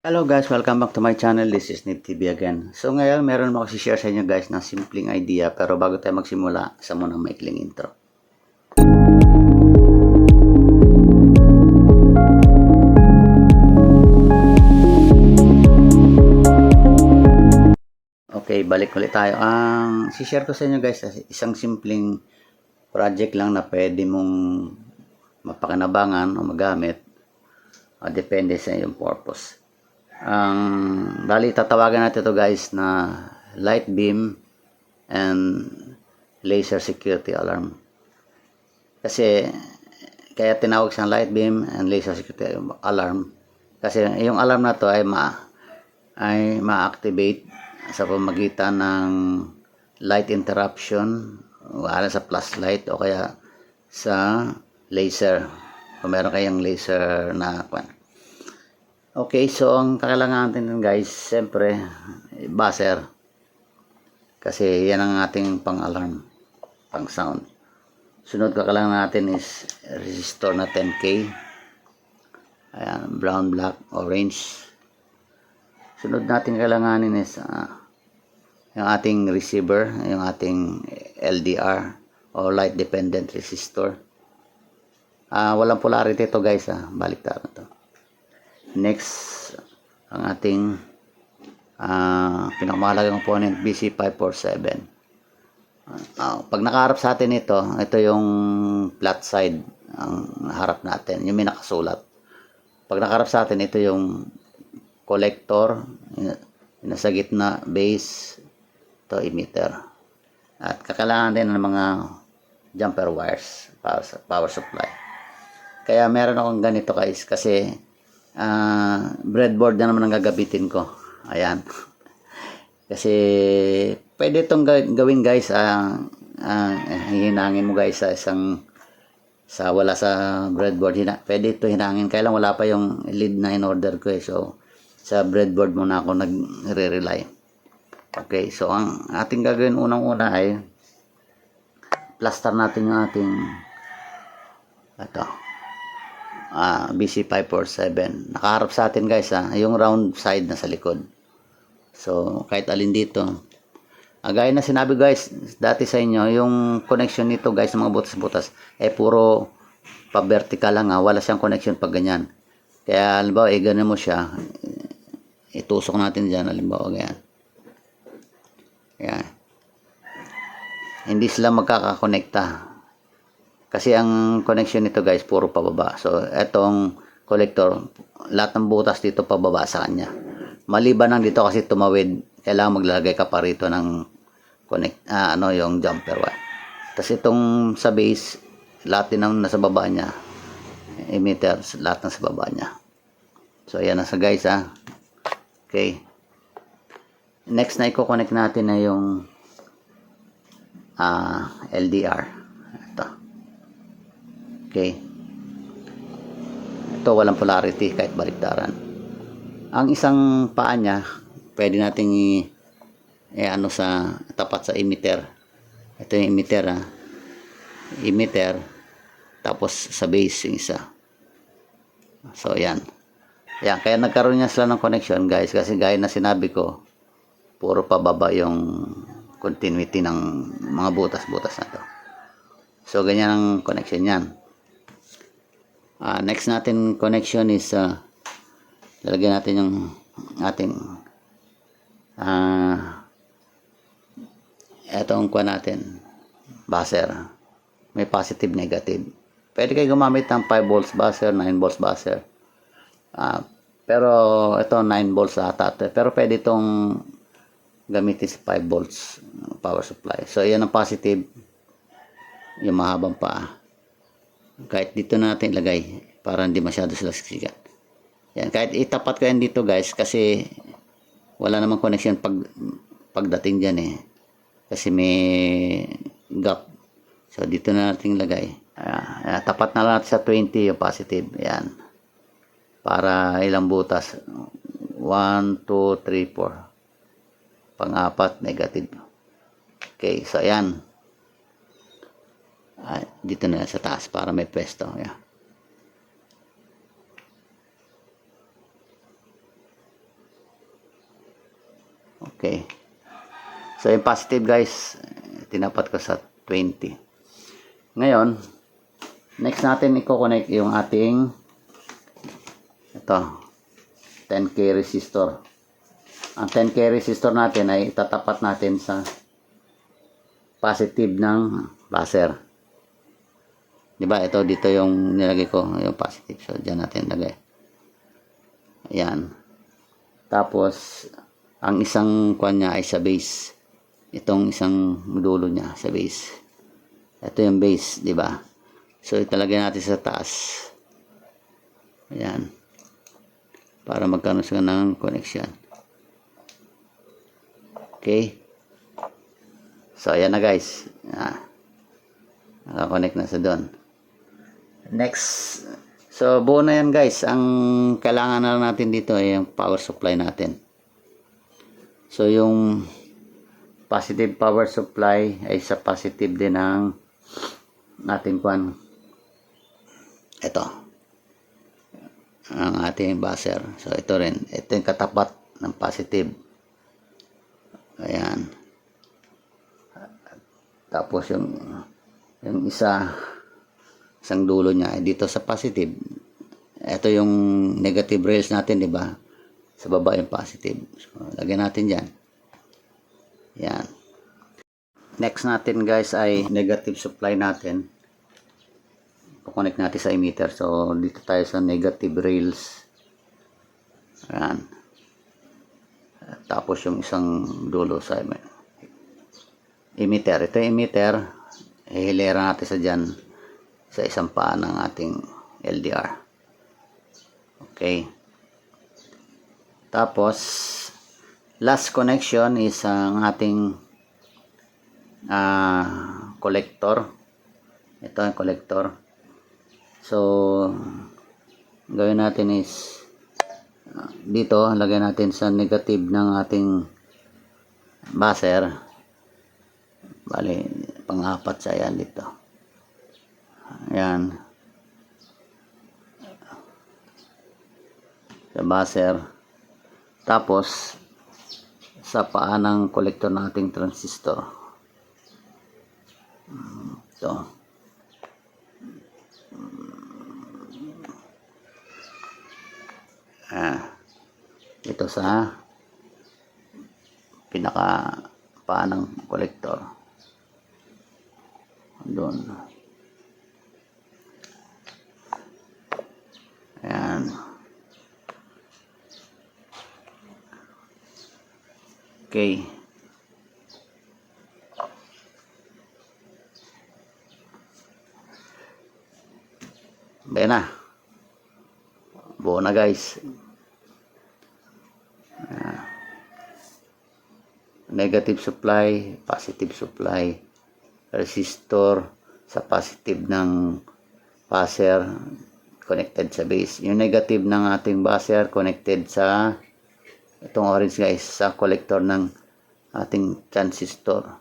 Hello guys, welcome back to my channel. This is Nip TV again. So ngayon, meron ako share sa inyo guys na simpleng idea, pero bago tayo magsimula, isa muna maikling intro. Okay, balik ulit tayo. Ang share ko sa inyo guys, isang simpleng project lang na pwede mong mapakinabangan o magamit, depende sa iyong purpose. Bali, tatawagan natin ito guys na light beam and laser security alarm. Kasi, kaya tinawag siyang light beam and laser security alarm. Kasi yung alarm na to ay ma-activate sa pamagitan ng light interruption, wala sa flashlight o kaya sa laser. Kung meron kayong laser na okay, so ang kakailangan natin guys, siyempre, buzzer. Kasi yan ang ating pang-alarm, pang-sound. Sunod kakailangan natin is resistor na 10K. Ayan, brown, black, orange. Sunod natin kailanganin is yung ating receiver, yung ating LDR o light dependent resistor. Walang polarity ito guys, baliktad na to. Next, ang ating pinakamahalagang component, BC547. Pag nakaharap sa atin ito yung flat side ang harap natin, yung may nakasulat. Pag nakaharap sa atin, ito yung collector, nasa gitna, base, ito emitter. At kakailangan din ng mga jumper wires, power supply. Kaya meron akong ganito guys, kasi breadboard na naman ang gagabitin ko. Ayan. Kasi pwede itong gawin guys, hinangin mo guys sa wala sa breadboard. Pwede ito hinangin, kaya lang wala pa yung lead na in order ko so sa breadboard muna ako nagre-rely. Okay, so ang ating gagawin unang-una ay plaster natin yung ating BC547. Nakaharap sa atin guys, yung round side na sa likod. So kahit alin dito, gaya na sinabi guys dati sa inyo, yung connection nito guys, mga butas-butas puro pa vertical lang, wala siyang connection pag ganyan. Kaya halimbawa ganun mo siya, itusok natin dyan, halimbawa ganyan. Yan. Hindi sila magkakakonekta. Kasi ang connection nito guys, puro pababa. So, etong collector, lahat ng butas dito pababa sa kanya. Maliban lang dito kasi tumawid, kailangan maglalagay ka pa rito ng yung jumper wire. Tapos itong sa base, lahat din ang nasa baba niya. Emitter, lahat nasa baba niya. So, ayan na sa guys Okay. Next na i-connect natin na yung LDR. Ito. Okay. Ito walang polarity kahit baliktaran. Ang isang paa niya, pwede nating sa tapat sa emitter. Ito yung emitter emitter, tapos sa base yung isa. So yan. Kaya nagkaroon niya sila ng connection guys, kasi gaya na sinabi ko, puro pababa yung continuity ng mga butas-butas na to. So ganyan ang connection yan. Next natin connection is lalagyan natin yung ating etong kuha natin, buzzer. May positive, negative. Pwede kayo gumamit ng 5 volts buzzer, 9 volts buzzer. Pero ito 9 volts ata. Pero pwede itong gamitin sa 5 volts power supply. So yan ang positive, yung mahabang paa. Kahit dito natin ilagay para hindi masyado sila sikat. Yan, kahit itapat ko yan dito guys, kasi wala namang connection pagdating dyan kasi may gap. So dito na natin ilagay. Tapat na lang natin sa 20 yung positive. Yan. Para ilang butas? 1, 2, 3, 4. Pang-apat, negative. Okay, so ayan. Dito na sa taas para may pwesto. Okay. So, yung positive guys, tinapat ko sa 20. Ngayon, next natin i-connect yung ating ito, 10K resistor. Ang 10K resistor natin ay itatapat natin sa positive ng buzzer. Diba? Ito, dito yung nilagay ko, yung positive. So, dyan natin lagay. Ayan. Tapos, ang isang kwan niya ay sa base. Itong isang modulo niya sa base. Ito yung base, di ba? So, italagay natin sa taas. Ayan. Para magkaroon sila ng connection. Okay. So, ayan na guys. Nakakonect na sa doon. Next. So, buo na yan guys. Ang kailangan na natin dito ay yung power supply natin. So, yung positive power supply ay sa positive din ng ating kwan. Ito. Ang ating buzzer. So, ito rin. Ito yung katapat ng positive. Ayan. Tapos yung isang dulo niya ay dito sa positive. Ito yung negative rails natin, di ba? Sa baba yung positive. So, lagyan natin dyan. Yan. Next natin guys ay negative supply natin. Connect natin sa emitter. So, dito tayo sa negative rails. Ayan. Tapos yung isang dulo sa emitter. Ito yung emitter. Ihilera natin sa dyan sa isang paa ng ating LDR. Okay. Tapos, last connection is ang ating collector. Ito ang collector. So, gawin natin is dito, lagay natin sa negative ng ating buzzer. Bali, pang-apat sa yan dito. Ayan. Sa buzzer. Tapos, sa paa ng collector ng ating transistor. Ito. Ito sa pinaka paa ng collector. Doon. Ayan. Okay. Ayan na. Buo na guys. Negative supply, positive supply, resistor sa positive ng buzzer connected sa base. Yung negative ng ating buzzer connected sa itong orange guys sa collector ng ating transistor.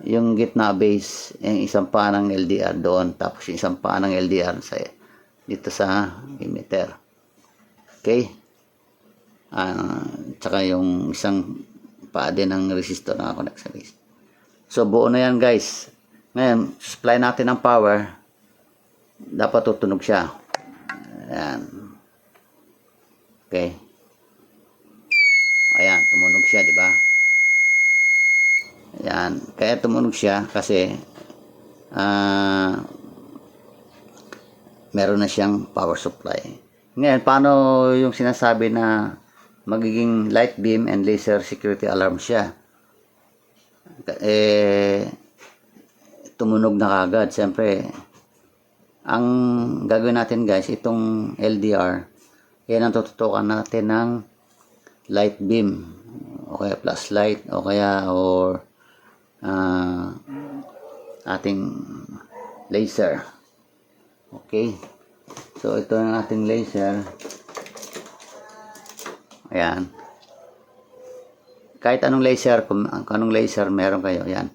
Yung gitna base, yung isang paa ng LDR doon, tapos yung isang paa ng LDR sa dito sa emitter. Okay? Tsaka yung isang paa din ng resistor na connect sa base. So, buo na yan guys. Ngayon, supply natin ng power. Dapat tutunog siya. Ayan. Okay. Ayan, tumunog siya, di ba? Ayan. Kaya tumunog siya kasi meron na siyang power supply. Ngayon, paano yung sinasabi na magiging light beam and laser security alarm siya? Tumunog na kagad. Siyempre, ang gagawin natin guys, itong LDR, yan ang tututukan natin ng light beam o kaya flashlight o kaya ating laser. Okay. So, ito ang ating laser. Ayan. Kahit anong laser, kung anong laser meron kayo, ayan.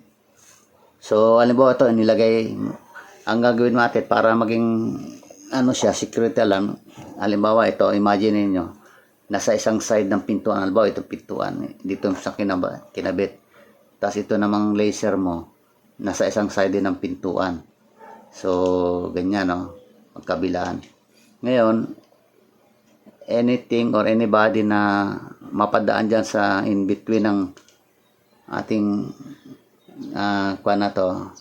So, halimbawa ito, nilagay, ang gagawin natin para maging, ano siya, security alarm. Halimbawa ito, imagine niyo nasa isang side ng pintuan. Halimbawa, ito pintuan, dito sa kinabit. Tapos ito namang laser mo, nasa isang side din ng pintuan. So, ganyan, no? Magkabilaan. Ngayon, anything or anybody na mapadaan dyan sa in-between ng ating kuha na to,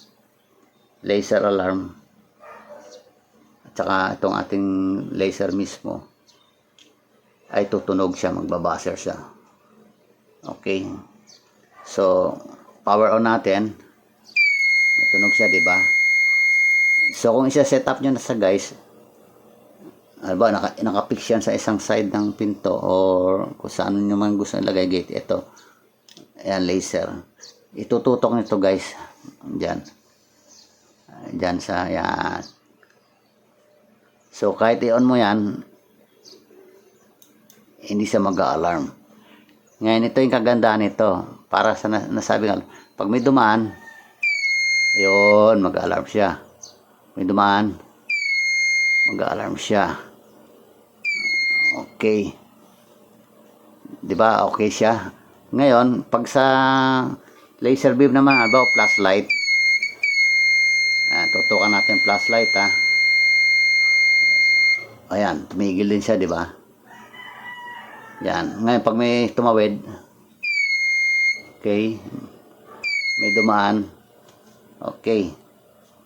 laser alarm, at saka itong ating laser mismo, ay tutunog siya, magbabuzzer siya. Okay. So, power on natin. May tunog siya, di ba? So, kung isa-set up nyo na sa guys, nakapix yan sa isang side ng pinto or kung saan nyo man gusto ilagay gate. Ito. Ayan, laser. Itututok nito guys. Diyan. Diyan sa, yan. So, kahit i-on mo yan, hindi siya mag-alarm. Ngayon, ito yung kagandahan nito. Para sa nasabi nga, pag may dumaan, yun, mag-alarm siya. May dumaan, mag-alarm siya. Okay. 'Di ba? Okay siya. Ngayon, pag sa laser beam naman, halimbawa flashlight. Tutukan natin flashlight, ha. Ayan, tumigil din siya, 'di ba? Yan. Ngayon, pag may tumawid, okay. May dumaan. Okay.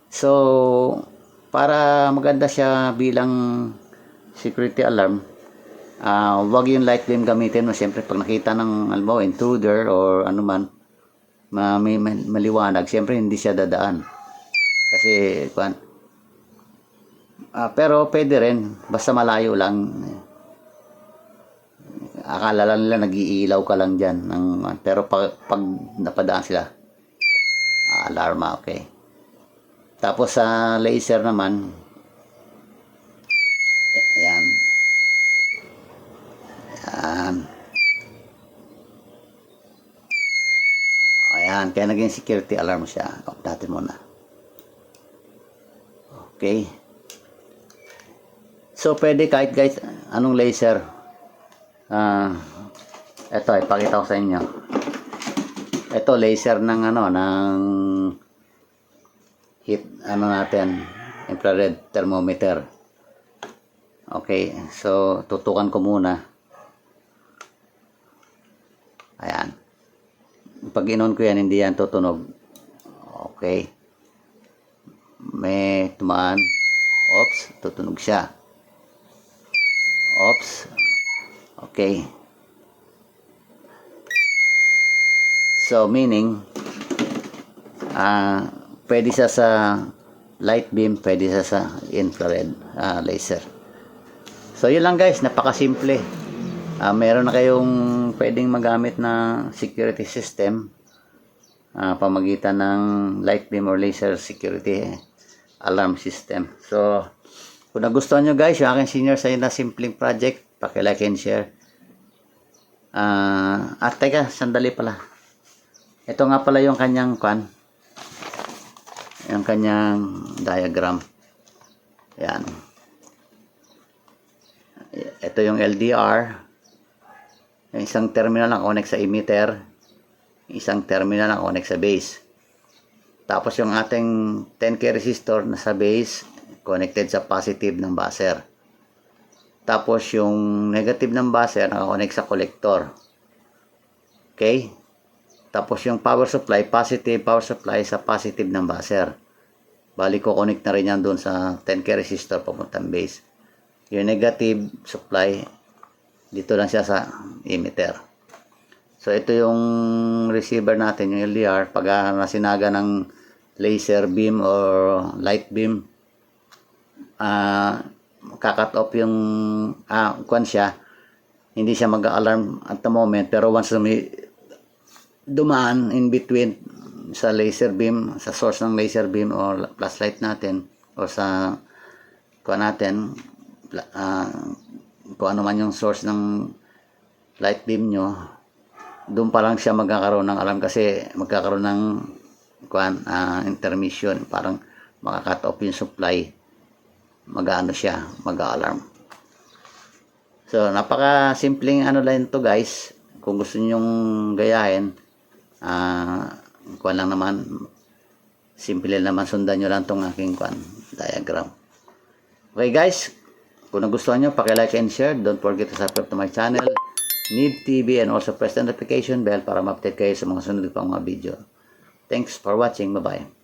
So, para maganda siya bilang security alarm, wag yung light beam gamitin mo. Siyempre, pag nakita ng halimbawa intruder or ano man, may maliwanag, siyempre hindi siya dadaan. Kasi, pero pwede rin, basta malayo lang. Akala lang nila nag-iilaw ka lang dyan. Pero pag napadaan sila, alarma, okay. Tapos sa laser naman, ayan. Ayan. Ayan, kaya naging security alarm siya. Off natin muna. Okay. So, pwede kahit guys, anong laser. Ito, ipakita ko sa inyo. Ito, laser ng ng heat, natin, infrared thermometer. Okay, so tutukan ko muna. Ayan. Pag in-on ko yan, hindi yan tutunog. Okay. May tumaan. Oops, tutunog siya. Oops. Okay. So, meaning, pwede siya sa light beam, pwede siya sa infrared laser. So, yun lang guys, napakasimple. Meron na kayong pwedeng magamit na security system pamagitan ng light beam or laser security alarm system. So, kung nagustuhan nyo guys, yung aking senior sa na simpleng project, paki-like and share. Teka, sandali pala. Ito nga pala yung kanyang yung kanyang diagram. Yan. Ito yung LDR. Yung isang terminal na connect sa emitter. Isang terminal na connect sa base. Tapos yung ating 10K resistor na sa base, connected sa positive ng buzzer. Tapos yung negative ng buzzer, naka-connect sa collector. Okay? Tapos yung power supply, positive power supply sa positive ng buzzer. Bali ko connect na rin yan doon sa 10K resistor papuntang base. Yung negative supply, dito lang siya sa emitter. So ito yung receiver natin, yung LDR. Pag nasinaga ng laser beam or light beam, kakat off yung siya. Hindi siya mag-alarm at the moment, pero once dumaan in between sa laser beam, sa source ng laser beam or flashlight natin o sa natin, kung ano man yung source ng light beam nyo, doon pa lang siya magkakaroon ng alarm kasi magkakaroon ng intermission, parang makakat off yung supply, mag-alarm. So, napaka-simpleng ano lang to guys. Kung gusto niyo gayahin, kuwan lang naman, simple naman, sundan nyo lang tong aking diagram. Okay guys, kung nagustuhan nyo, like and share. Don't forget to subscribe to my channel, Need TV, and also press the notification bell para ma-update kayo sa mga sunod pang mga video. Thanks for watching. Bye-bye.